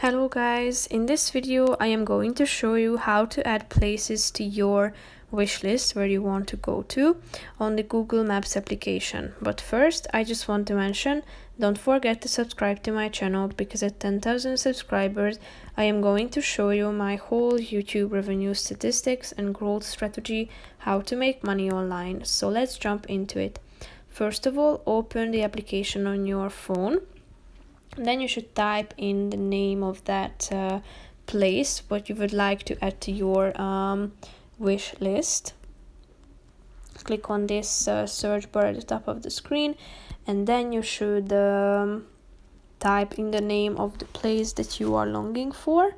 Hello guys, in this video I am going to show you how to add places to your wish list where you want to go to on the Google Maps application. But first I just want to mention, don't forget to subscribe to my channel because at 10,000 subscribers I am going to show you my whole YouTube revenue statistics and growth strategy, how to make money online. So let's jump into it. First of all, open the application on your phone. Then you should type in the name of that place, what you would like to add to your wish list. Click on this search bar at the top of the screen, and then you should type in the name of the place that you are longing for.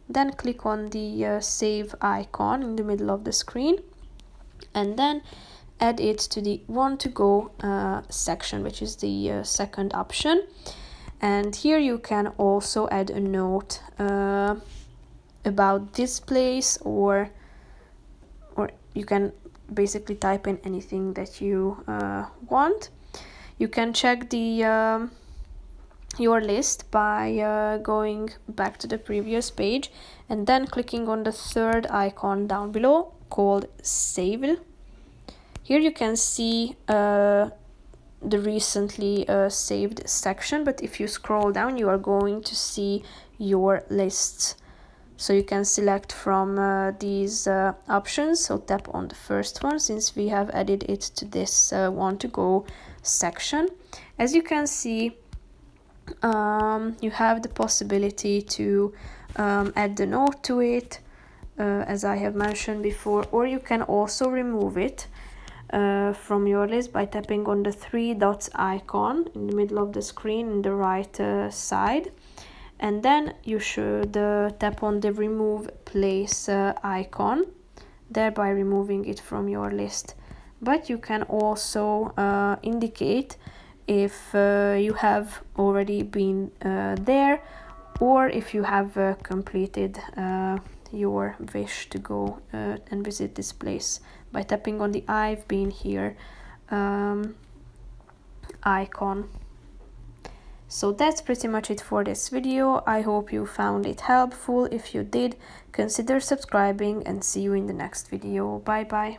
Then click on the save icon in the middle of the screen, and then add it to the want to go section, which is the second option. And here you can also add a note about this place, or you can basically type in anything that you want. You can check the your list by going back to the previous page and then clicking on the third icon down below called Saved. Here you can see the recently saved section, but if you scroll down you are going to see your lists. So you can select from these options. So tap on the first one since we have added it to this want to go section. As you can see, you have the possibility to add the note to it, as I have mentioned before, or you can also remove it from your list by tapping on the three dots icon in the middle of the screen in the right side, and then you should tap on the remove place icon, thereby removing it from your list. But you can also indicate if you have already been there, or if you have completed your wish to go and visit this place by tapping on the I've been here icon. So that's pretty much it for this video. I hope you found it helpful. If you did, consider subscribing and see you in the next video. Bye bye.